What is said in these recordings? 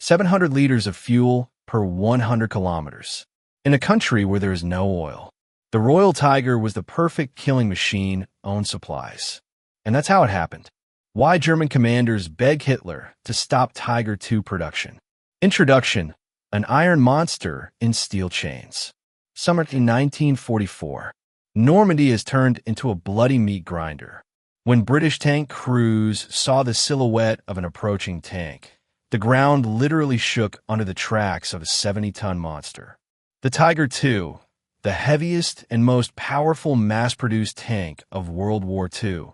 700 liters of fuel per 100 kilometers. In a country where there is no oil, the Royal Tiger was the perfect killing machine, owned supplies. And that's how it happened. Why German commanders beg Hitler to stop Tiger II production. Introduction: an iron monster in steel chains. Summer 1944. Normandy is turned into a bloody meat grinder. When British tank crews saw the silhouette of an approaching tank, the ground literally shook under the tracks of a 70-ton monster. The Tiger II, the heaviest and most powerful mass-produced tank of World War II,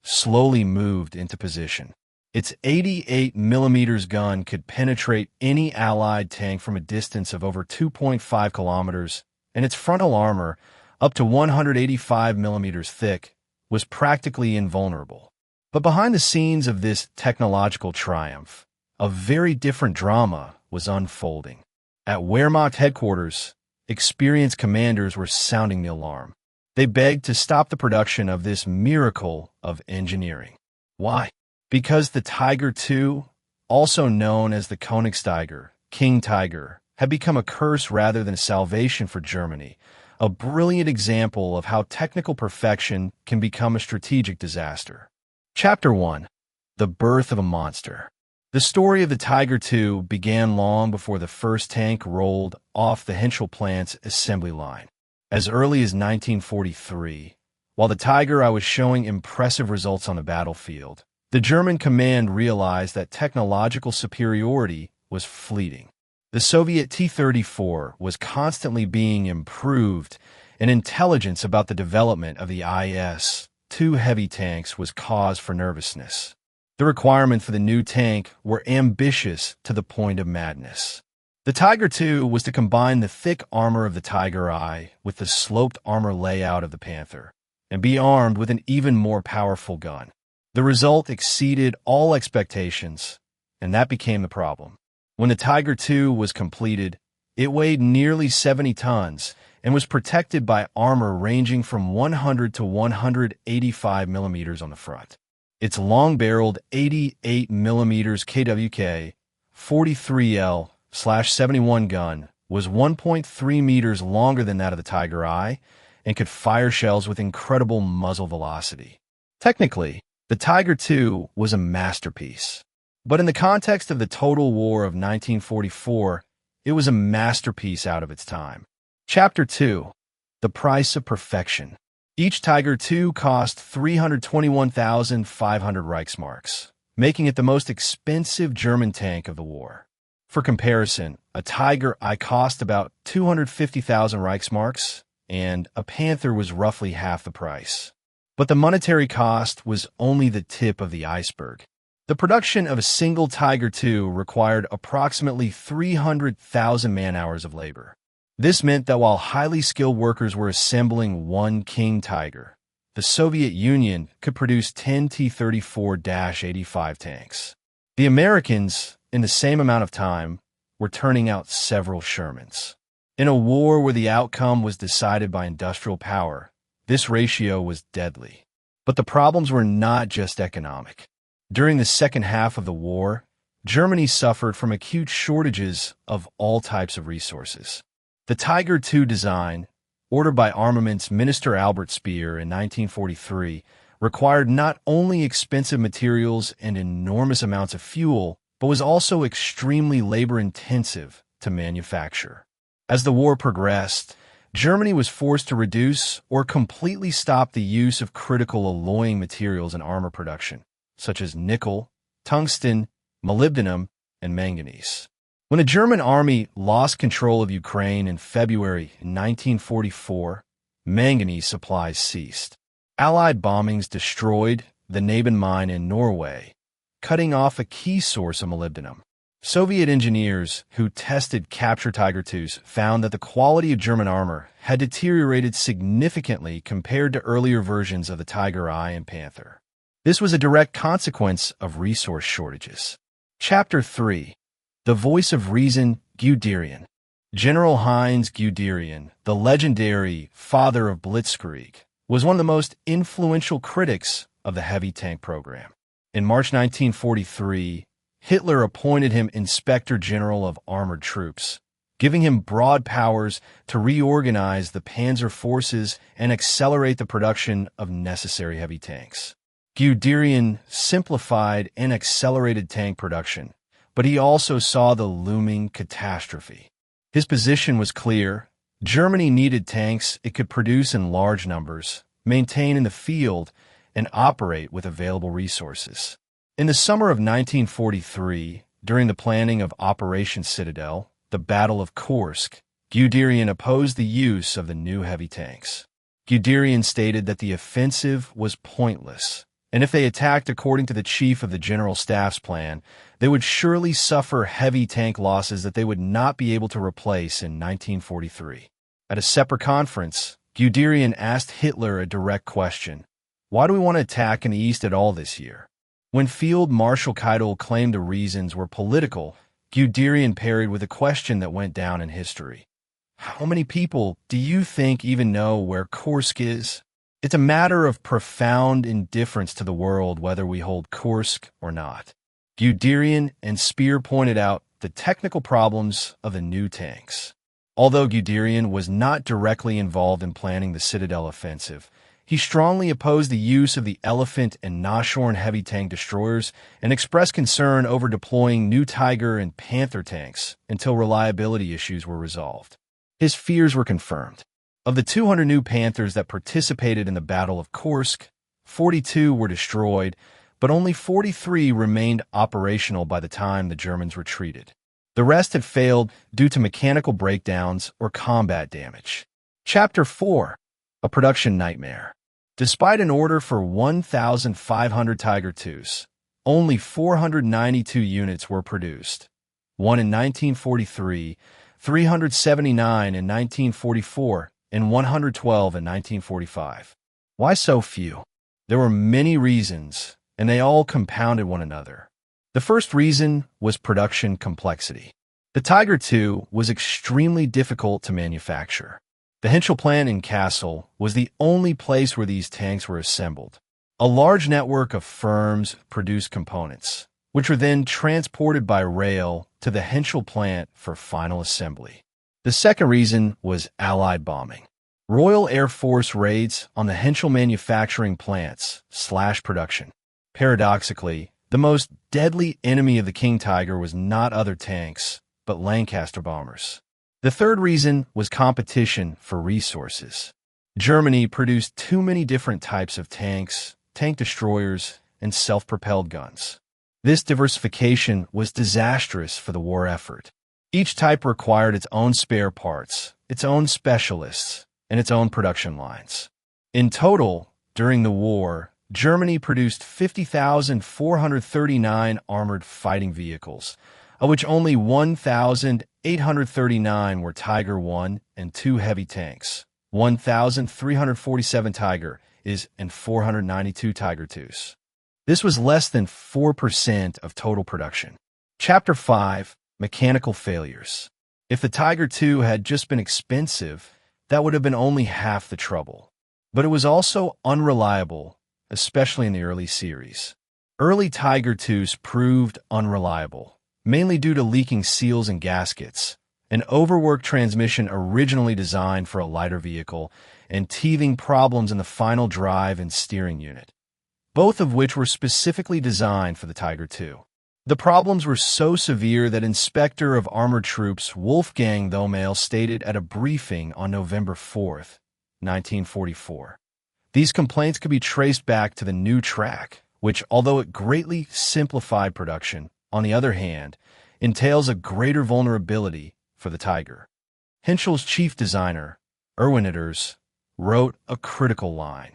slowly moved into position. Its 88mm gun could penetrate any Allied tank from a distance of over 2.5 kilometers, and its frontal armor, up to 185mm thick, was practically invulnerable. But behind the scenes of this technological triumph, a very different drama was unfolding. At Wehrmacht headquarters, experienced commanders were sounding the alarm. They begged to stop the production of this miracle of engineering. Why? Because the Tiger II, also known as the Königstiger, King Tiger, had become a curse rather than a salvation for Germany, a brilliant example of how technical perfection can become a strategic disaster. Chapter 1. The Birth of a Monster. The story of the Tiger II began long before the first tank rolled off the Henschel plant's assembly line. As early as 1943, while the Tiger I was showing impressive results on the battlefield, the German command realized that technological superiority was fleeting. The Soviet T-34 was constantly being improved, and intelligence about the development of the IS-2 heavy tanks was cause for nervousness. The requirements for the new tank were ambitious to the point of madness. The Tiger II was to combine the thick armor of the Tiger I with the sloped armor layout of the Panther, and be armed with an even more powerful gun. The result exceeded all expectations, and that became the problem. When the Tiger II was completed, it weighed nearly 70 tons and was protected by armor ranging from 100 to 185 millimeters on the front. Its long-barreled 88mm KWK 43L/71 gun was 1.3 meters longer than that of the Tiger I and could fire shells with incredible muzzle velocity. Technically, the Tiger II was a masterpiece. But in the context of the total war of 1944, it was a masterpiece out of its time. Chapter 2. The Price of Perfection. Each Tiger II cost 321,500 Reichsmarks, making it the most expensive German tank of the war. For comparison, a Tiger I cost about 250,000 Reichsmarks, and a Panther was roughly half the price. But the monetary cost was only the tip of the iceberg. The production of a single Tiger II required approximately 300,000 man-hours of labor. This meant that while highly skilled workers were assembling one King Tiger, the Soviet Union could produce 10 T-34-85 tanks. The Americans, in the same amount of time, were turning out several Shermans. In a war where the outcome was decided by industrial power, this ratio was deadly. But the problems were not just economic. During the second half of the war, Germany suffered from acute shortages of all types of resources. The Tiger II design, ordered by Armaments Minister Albert Speer in 1943, required not only expensive materials and enormous amounts of fuel, but was also extremely labor-intensive to manufacture. As the war progressed, Germany was forced to reduce or completely stop the use of critical alloying materials in armor production, such as nickel, tungsten, molybdenum, and manganese. When the German army lost control of Ukraine in February 1944, manganese supplies ceased. Allied bombings destroyed the Naben mine in Norway, cutting off a key source of molybdenum. Soviet engineers who tested captured Tiger IIs found that the quality of German armor had deteriorated significantly compared to earlier versions of the Tiger I and Panther. This was a direct consequence of resource shortages. Chapter 3. The Voice of Reason, Guderian. General Heinz Guderian, the legendary father of Blitzkrieg, was one of the most influential critics of the heavy tank program. In March 1943, Hitler appointed him Inspector General of Armored Troops, giving him broad powers to reorganize the panzer forces and accelerate the production of necessary heavy tanks. Guderian simplified and accelerated tank production, but he also saw the looming catastrophe. His position was clear. Germany needed tanks it could produce in large numbers, maintain in the field, and operate with available resources. In the summer of 1943, during the planning of Operation Citadel, the Battle of Kursk, Guderian opposed the use of the new heavy tanks. Guderian stated that the offensive was pointless, and if they attacked according to the Chief of the General Staff's plan, they would surely suffer heavy tank losses that they would not be able to replace in 1943. At a separate conference, Guderian asked Hitler a direct question: why do we want to attack in the East at all this year? When Field Marshal Keitel claimed the reasons were political, Guderian parried with a question that went down in history. How many people do you think even know where Kursk is? It's a matter of profound indifference to the world whether we hold Kursk or not. Guderian and Speer pointed out the technical problems of the new tanks. Although Guderian was not directly involved in planning the Citadel offensive, he strongly opposed the use of the Elephant and Nashorn heavy tank destroyers and expressed concern over deploying new Tiger and Panther tanks until reliability issues were resolved. His fears were confirmed. Of the 200 new Panthers that participated in the Battle of Kursk, 42 were destroyed, but only 43 remained operational by the time the Germans retreated. The rest had failed due to mechanical breakdowns or combat damage. Chapter 4: A Production Nightmare. Despite an order for 1,500 Tiger IIs, only 492 units were produced, one in 1943, 379 in 1944, and 112 in 1945. Why so few? There were many reasons, and they all compounded one another. The first reason was production complexity. The Tiger II was extremely difficult to manufacture. The Henschel plant in Kassel was the only place where these tanks were assembled. A large network of firms produced components, which were then transported by rail to the Henschel plant for final assembly. The second reason was Allied bombing. Royal Air Force raids on the Henschel manufacturing plants slashed production. Paradoxically, the most deadly enemy of the King Tiger was not other tanks, but Lancaster bombers. The third reason was competition for resources. Germany produced too many different types of tanks, tank destroyers, and self-propelled guns. This diversification was disastrous for the war effort. Each type required its own spare parts, its own specialists, and its own production lines. In total, during the war, Germany produced 50,439 armored fighting vehicles, of which only 1,839 were Tiger I and II heavy tanks, 1,347 Tiger IS, and 492 Tiger IIs. This was less than 4% of total production. Chapter 5: Mechanical Failures. If the Tiger II had just been expensive, that would have been only half the trouble. But it was also unreliable, especially in the early series. Early Tiger IIs proved unreliable, mainly due to leaking seals and gaskets, an overworked transmission originally designed for a lighter vehicle, and teething problems in the final drive and steering unit, both of which were specifically designed for the Tiger II. The problems were so severe that Inspector of Armored Troops Wolfgang Thomel stated at a briefing on November 4, 1944. These complaints could be traced back to the new track, which, although it greatly simplified production, on the other hand, entails a greater vulnerability for the Tiger. Henschel's chief designer, Erwin Itters, wrote a critical line.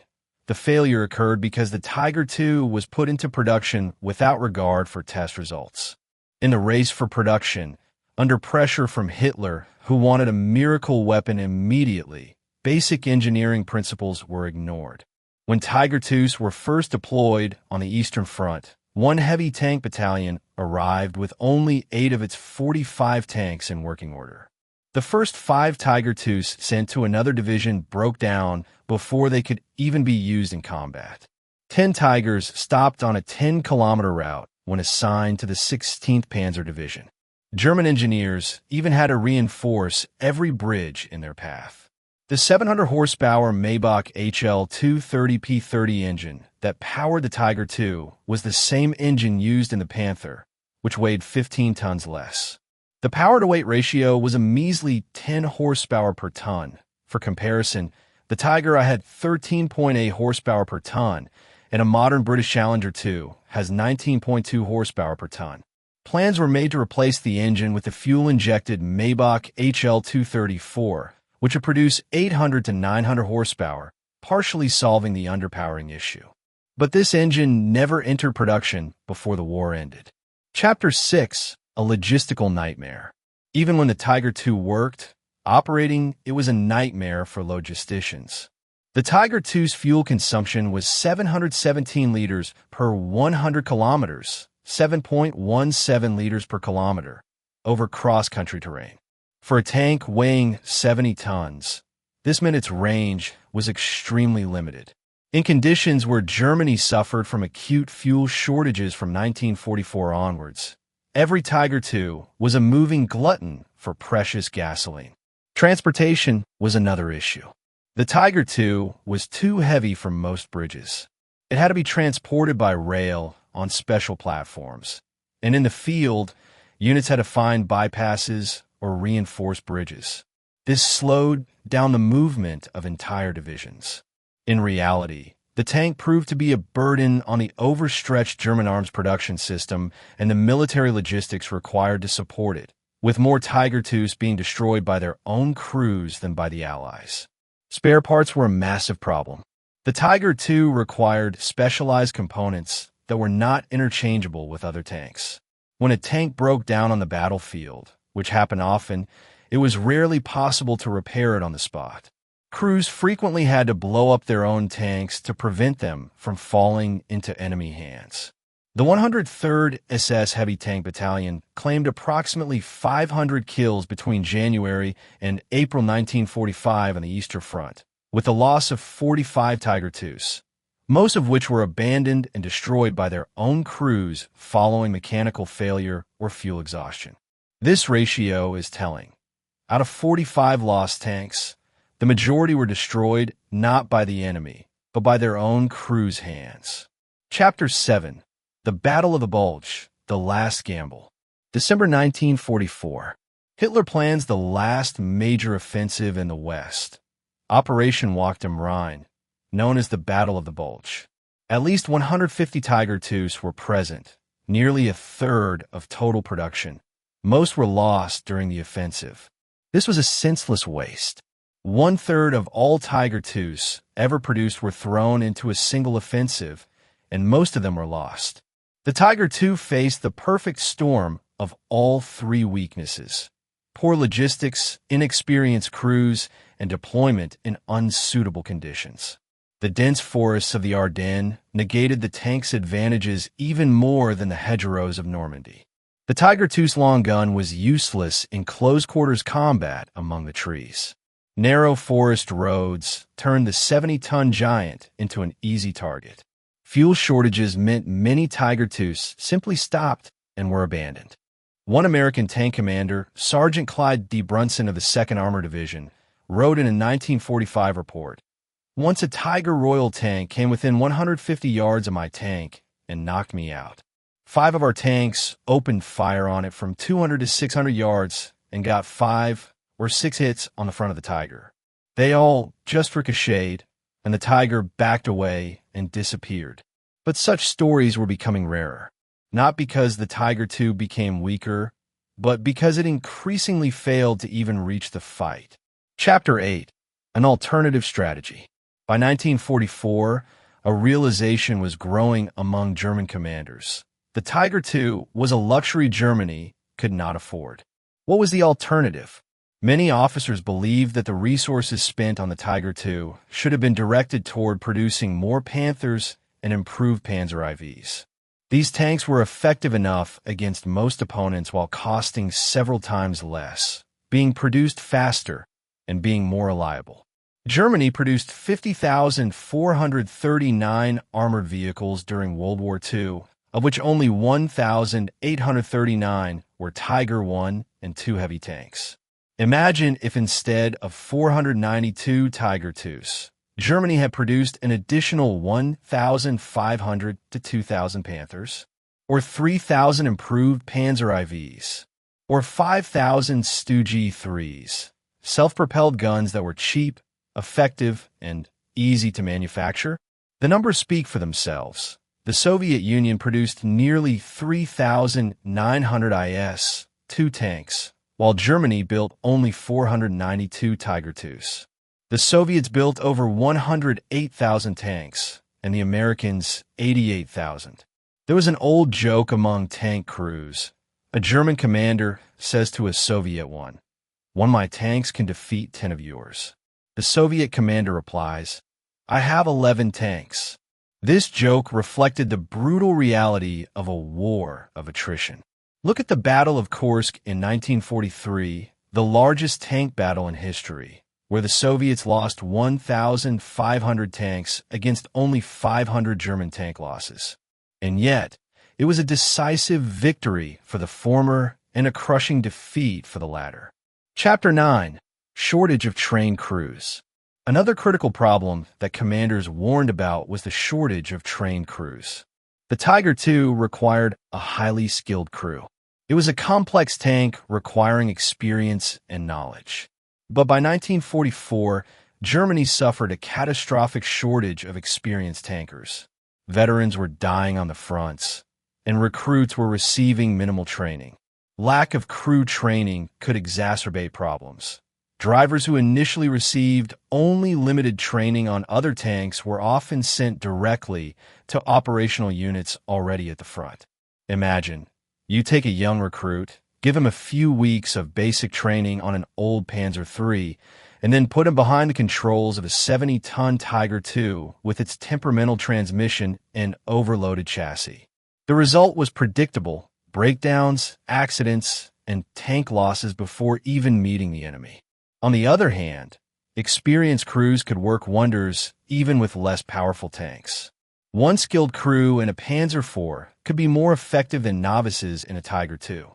The failure occurred because the Tiger II was put into production without regard for test results. In the race for production, under pressure from Hitler, who wanted a miracle weapon immediately, basic engineering principles were ignored. When Tiger IIs were first deployed on the Eastern Front, one heavy tank battalion arrived with only 8 of its 45 tanks in working order. The first 5 Tiger IIs sent to another division broke down before they could even be used in combat. 10 Tigers stopped on a 10-kilometer route when assigned to the 16th Panzer Division. German engineers even had to reinforce every bridge in their path. The 700 horsepower Maybach HL-230P30 engine that powered the Tiger II was the same engine used in the Panther, which weighed 15 tons less. The power-to-weight ratio was a measly 10 horsepower per ton. For comparison, the Tiger I had 13.8 horsepower per ton, and a modern British Challenger II has 19.2 horsepower per ton. Plans were made to replace the engine with the fuel-injected Maybach HL-234, which would produce 800 to 900 horsepower, partially solving the underpowering issue. But this engine never entered production before the war ended. Chapter 6. A logistical nightmare. Even when the Tiger II worked, operating, it was a nightmare for logisticians. The Tiger II's fuel consumption was 717 liters per 100 kilometers, 7.17 liters per kilometer, over cross-country terrain. For a tank weighing 70 tons, this meant its range was extremely limited. In conditions where Germany suffered from acute fuel shortages from 1944 onwards, every Tiger II was a moving glutton for precious gasoline. Transportation was another issue. The Tiger II was too heavy for most bridges. It had to be transported by rail on special platforms, and in the field, units had to find bypasses or reinforce bridges. This slowed down the movement of entire divisions. In reality, the tank proved to be a burden on the overstretched German arms production system and the military logistics required to support it, with more Tiger IIs being destroyed by their own crews than by the Allies. Spare parts were a massive problem. The Tiger II required specialized components that were not interchangeable with other tanks. When a tank broke down on the battlefield, which happened often, it was rarely possible to repair it on the spot. Crews frequently had to blow up their own tanks to prevent them from falling into enemy hands. The 103rd SS Heavy Tank Battalion claimed approximately 500 kills between January and April 1945 on the Eastern Front, with the loss of 45 Tiger IIs, most of which were abandoned and destroyed by their own crews following mechanical failure or fuel exhaustion. This ratio is telling. Out of 45 lost tanks, the majority were destroyed not by the enemy, but by their own crew's hands. Chapter 7. The Battle of the Bulge, The Last Gamble. December 1944. Hitler plans the last major offensive in the West. Operation Walk am Rhein, known as the Battle of the Bulge. At least 150 Tiger IIs were present, nearly a third of total production. Most were lost during the offensive. This was a senseless waste. 1/3 of all Tiger IIs ever produced were thrown into a single offensive, and most of them were lost. The Tiger II faced the perfect storm of all three weaknesses: poor logistics, inexperienced crews, and deployment in unsuitable conditions. The dense forests of the Ardennes negated the tank's advantages even more than the hedgerows of Normandy. The Tiger II's long gun was useless in close-quarters combat among the trees. Narrow forest roads turned the 70-ton giant into an easy target. Fuel shortages meant many Tiger IIs simply stopped and were abandoned. One American tank commander, Sergeant Clyde D. Brunson of the 2nd Armored Division, wrote in a 1945 report, "Once a Tiger Royal tank came within 150 yards of my tank and knocked me out. 5 of our tanks opened fire on it from 200 to 600 yards and got 5 or 6 hits on the front of the Tiger. They all just ricocheted, and the Tiger backed away and disappeared." But such stories were becoming rarer, not because the Tiger II became weaker, but because it increasingly failed to even reach the fight. Chapter 8. An Alternative Strategy. By 1944, a realization was growing among German commanders. The Tiger II was a luxury Germany could not afford. What was the alternative? Many officers believed that the resources spent on the Tiger II should have been directed toward producing more Panthers and improved Panzer IVs. These tanks were effective enough against most opponents while costing several times less, being produced faster, and being more reliable. Germany produced 50,439 armored vehicles during World War II, of which only 1,839 were Tiger I and II heavy tanks. Imagine if instead of 492 Tiger IIs, Germany had produced an additional 1,500 to 2,000 Panthers, or 3,000 improved Panzer IVs, or 5,000 Stu G3s, self-propelled guns that were cheap, effective, and easy to manufacture. The numbers speak for themselves. The Soviet Union produced nearly 3,900 IS-2 tanks, while Germany built only 492 Tiger IIs. The Soviets built over 108,000 tanks, and the Americans 88,000. There was an old joke among tank crews. A German commander says to a Soviet one, "One of my tanks can defeat 10 of yours." The Soviet commander replies, "I have 11 tanks." This joke reflected the brutal reality of a war of attrition. Look at the Battle of Kursk in 1943, the largest tank battle in history, where the Soviets lost 1,500 tanks against only 500 German tank losses. And yet, it was a decisive victory for the former and a crushing defeat for the latter. Chapter 9. Shortage of trained crews. Another critical problem that commanders warned about was the shortage of trained crews. The Tiger II required a highly skilled crew. It was a complex tank requiring experience and knowledge. But by 1944, Germany suffered a catastrophic shortage of experienced tankers. Veterans were dying on the fronts, and recruits were receiving minimal training. Lack of crew training could exacerbate problems. Drivers who initially received only limited training on other tanks were often sent directly to operational units already at the front. Imagine, you take a young recruit, give him a few weeks of basic training on an old Panzer III, and then put him behind the controls of a 70-ton Tiger II with its temperamental transmission and overloaded chassis. The result was predictable: breakdowns, accidents, and tank losses before even meeting the enemy. On the other hand, experienced crews could work wonders even with less powerful tanks. One skilled crew in a Panzer IV could be more effective than novices in a Tiger II.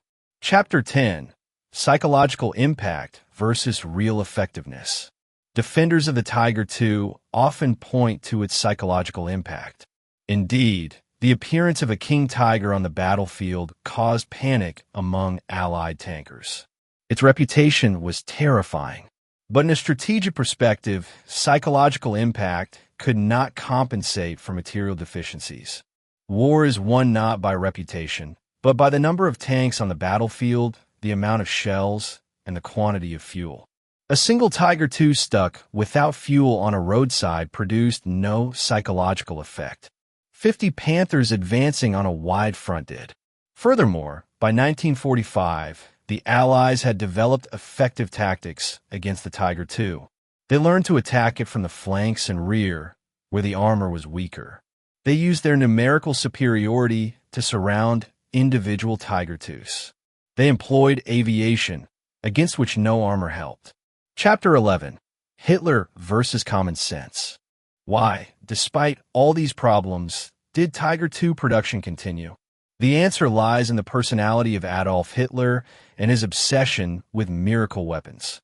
Chapter 10. Psychological Impact versus Real Effectiveness. Defenders of the Tiger II often point to its psychological impact. Indeed, the appearance of a King Tiger on the battlefield caused panic among Allied tankers. Its reputation was terrifying. But in a strategic perspective, psychological impact could not compensate for material deficiencies. War is won not by reputation, but by the number of tanks on the battlefield, the amount of shells, and the quantity of fuel. A single Tiger II stuck without fuel on a roadside produced no psychological effect. 50 Panthers advancing on a wide front did. Furthermore, by 1945, the Allies had developed effective tactics against the Tiger II. They learned to attack it from the flanks and rear, where the armor was weaker. They used their numerical superiority to surround individual Tiger IIs. They employed aviation, against which no armor helped. Chapter 11. Hitler versus Common Sense. Why, despite all these problems, did Tiger II production continue? The answer lies in the personality of Adolf Hitler and his obsession with miracle weapons.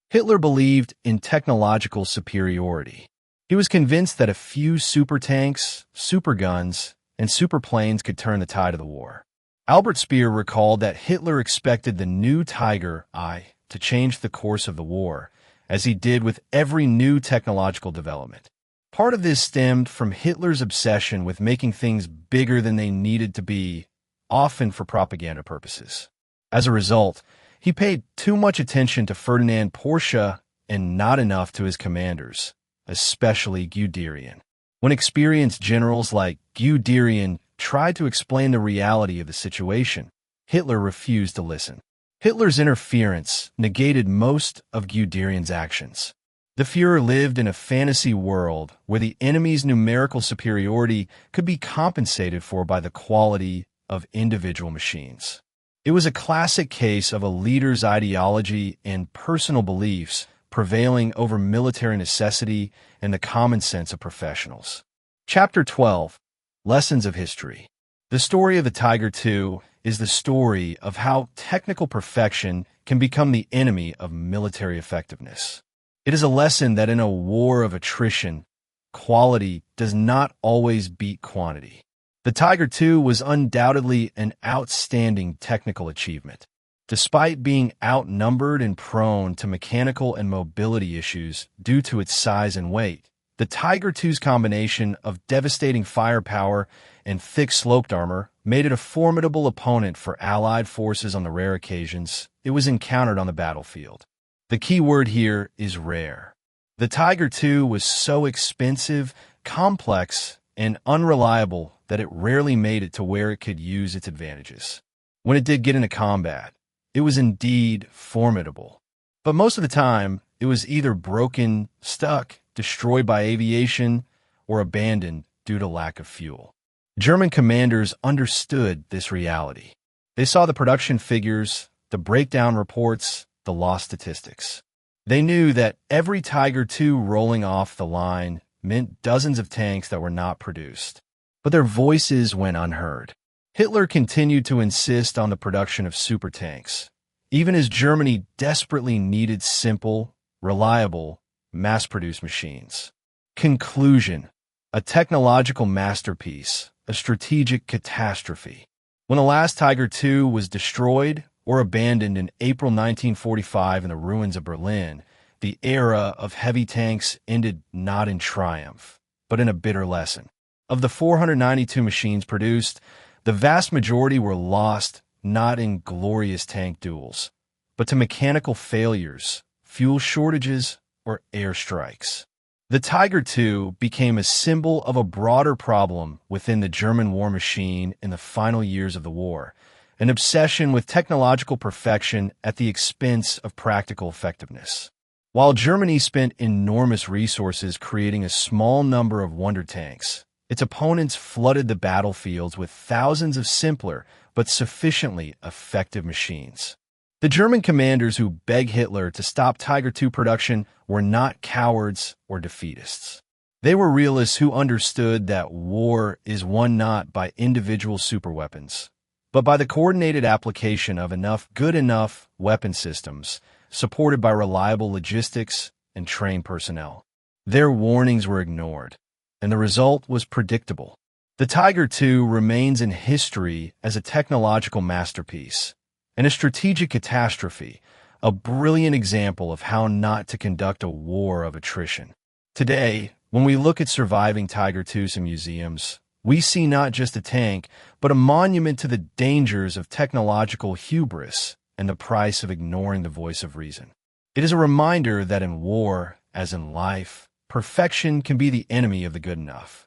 Hitler believed in technological superiority. He was convinced that a few super tanks, super guns, and super planes could turn the tide of the war. Albert Speer recalled that Hitler expected the new Tiger I to change the course of the war, as he did with every new technological development. Part of this stemmed from Hitler's obsession with making things bigger than they needed to be, often for propaganda purposes. As a result, he paid too much attention to Ferdinand Porsche and not enough to his commanders, especially Guderian. When experienced generals like Guderian tried to explain the reality of the situation, Hitler refused to listen. Hitler's interference negated most of Guderian's actions. The Führer lived in a fantasy world where the enemy's numerical superiority could be compensated for by the quality of individual machines. It was a classic case of a leader's ideology and personal beliefs prevailing over military necessity and the common sense of professionals. Chapter 12. Lessons of History. The story of the Tiger II is the story of how technical perfection can become the enemy of military effectiveness. It is a lesson that in a war of attrition, quality does not always beat quantity. The Tiger II was undoubtedly an outstanding technical achievement. Despite being outnumbered and prone to mechanical and mobility issues due to its size and weight, the Tiger II's combination of devastating firepower and thick sloped armor made it a formidable opponent for Allied forces on the rare occasions it was encountered on the battlefield. The key word here is rare. The Tiger II was so expensive, complex, and unreliable that it rarely made it to where it could use its advantages. When it did get into combat, it was indeed formidable. But most of the time, it was either broken, stuck, destroyed by aviation, or abandoned due to lack of fuel. German commanders understood this reality. They saw the production figures, the breakdown reports, the loss statistics. They knew that every Tiger II rolling off the line meant dozens of tanks that were not produced. But their voices went unheard. Hitler continued to insist on the production of super tanks, even as Germany desperately needed simple, reliable, mass-produced machines. Conclusion: a technological masterpiece, a strategic catastrophe. When the last Tiger II was destroyed or abandoned in April 1945 in the ruins of Berlin, the era of heavy tanks ended not in triumph, but in a bitter lesson. Of the 492 machines produced, the vast majority were lost not in glorious tank duels, but to mechanical failures, fuel shortages, or airstrikes. The Tiger II became a symbol of a broader problem within the German war machine in the final years of the war, an obsession with technological perfection at the expense of practical effectiveness. While Germany spent enormous resources creating a small number of wonder tanks, its opponents flooded the battlefields with thousands of simpler but sufficiently effective machines. The German commanders who begged Hitler to stop Tiger II production were not cowards or defeatists. They were realists who understood that war is won not by individual superweapons, but by the coordinated application of good enough weapon systems supported by reliable logistics and trained personnel. Their warnings were ignored, and the result was predictable. The Tiger II remains in history as a technological masterpiece and a strategic catastrophe, a brilliant example of how not to conduct a war of attrition. Today, when we look at surviving Tiger IIs in museums, we see not just a tank, but a monument to the dangers of technological hubris and the price of ignoring the voice of reason. It is a reminder that in war, as in life, perfection can be the enemy of the good enough.